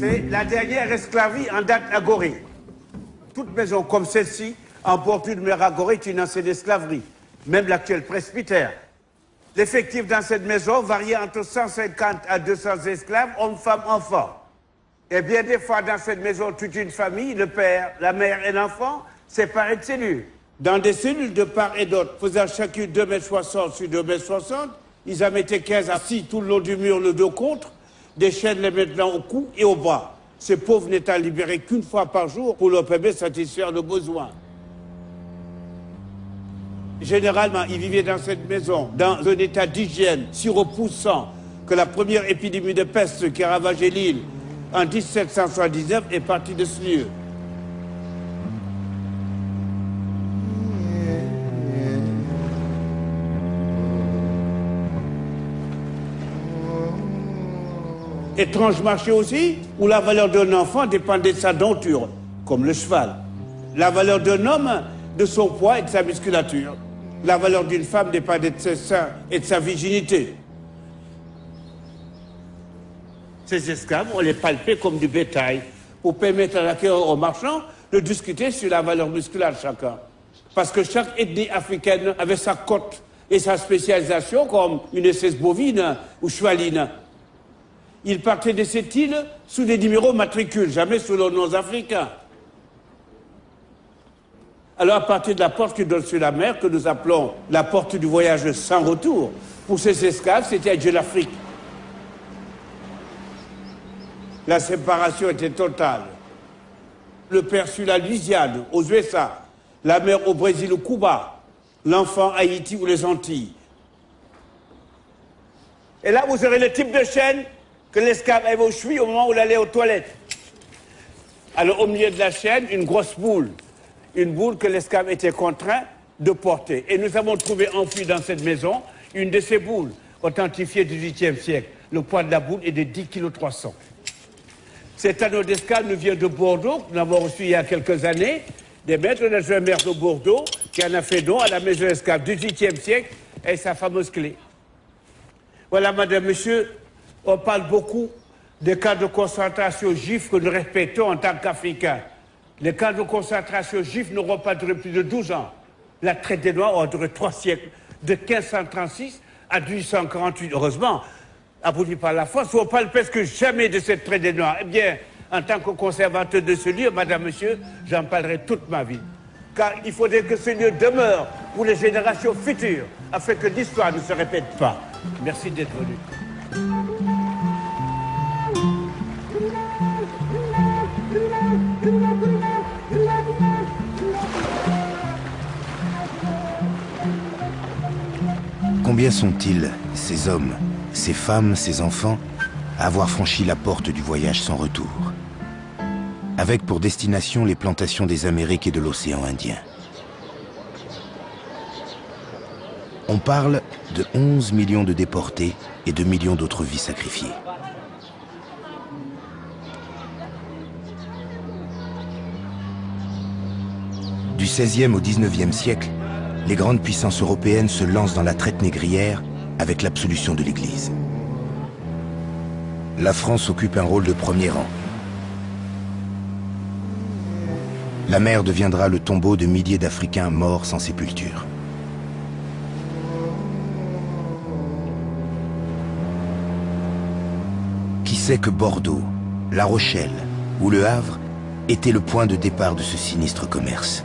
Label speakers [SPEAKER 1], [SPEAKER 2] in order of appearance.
[SPEAKER 1] C'est la dernière esclavie en date à Gorée. Toute maison comme celle-ci, en bordure de mer à Gorée, est une ancienne esclaverie, même l'actuel presbytère. L'effectif dans cette maison variait entre 150 à 200 esclaves, hommes, femmes, enfants. Et bien des fois, dans cette maison, toute une famille, le père, la mère et l'enfant, séparés de cellules. Dans des cellules de part et d'autre, faisant chacune 2,60 m sur 2,60 m, ils en mettaient 15 assis tout le long du mur, le dos contre, des chaînes les mettant au cou et au bras. Ces pauvres n'étant libérés qu'une fois par jour pour leur permettre de satisfaire leurs besoins. Généralement, ils vivaient dans cette maison, dans un état d'hygiène si repoussant que la première épidémie de peste qui a ravagé l'île en 1779 est partie de ce lieu. Étrange marché aussi, où la valeur d'un enfant dépendait de sa denture, comme le cheval. La valeur d'un homme, de son poids et de sa musculature. La valeur d'une femme dépendait de ses seins et de sa virginité. Ces esclaves, on les palpait comme du bétail, pour permettre à l'acquéreur aux marchands de discuter sur la valeur musculaire de chacun. Parce que chaque ethnie africaine avait sa cote et sa spécialisation, comme une espèce bovine ou chevaline. Ils partaient de cette île sous des numéros matricules, jamais sous leurs noms africains. Alors à partir de la porte qui donne sur la mer, que nous appelons la porte du voyage sans retour, pour ces esclaves, c'était Dieu l'Afrique. La séparation était totale. Le père sur la Louisiane, aux USA, la mère au Brésil ou Cuba, l'enfant à Haïti ou les Antilles. Et là, vous aurez le type de chaîne que l'esclave avait aux chevilles au moment où il allait aux toilettes. Alors, au milieu de la chaîne, une grosse boule. Une boule que l'esclave était contraint de porter. Et nous avons trouvé enfouie dans cette maison une de ces boules, authentifiée du XVIIIe siècle. Le poids de la boule est de 10,3 kg. Cet anneau d'esclave nous vient de Bordeaux, que nous avons reçu il y a quelques années, des maîtres de maire de Bordeaux, qui en a fait don à la maison esclave du XVIIIe siècle et sa fameuse clé. Voilà, madame, monsieur, on parle beaucoup des camps de concentration juifs que nous respectons en tant qu'Africains. Les camps de concentration juifs n'auront pas duré plus de 12 ans. La traite des Noirs aura duré 3 siècles, de 1536 à 1848. Heureusement, aboli par la France, on ne parle presque jamais de cette traite des Noirs. Eh bien, en tant que conservateur de ce lieu, madame, monsieur, j'en parlerai toute ma vie. Car il faudrait que ce lieu demeure pour les générations futures, afin que l'histoire ne se répète pas. Merci d'être venu.
[SPEAKER 2] Combien sont-ils, ces hommes, ces femmes, ces enfants, à avoir franchi la porte du voyage sans retour, avec pour destination les plantations des Amériques et de l'océan Indien? On parle de 11 millions de déportés et de millions d'autres vies sacrifiées. Du XVIe au XIXe siècle, les grandes puissances européennes se lancent dans la traite négrière avec l'absolution de l'Église. La France occupe un rôle de premier rang. La mer deviendra le tombeau de milliers d'Africains morts sans sépulture. Qui sait que Bordeaux, La Rochelle ou Le Havre étaient le point de départ de ce sinistre commerce?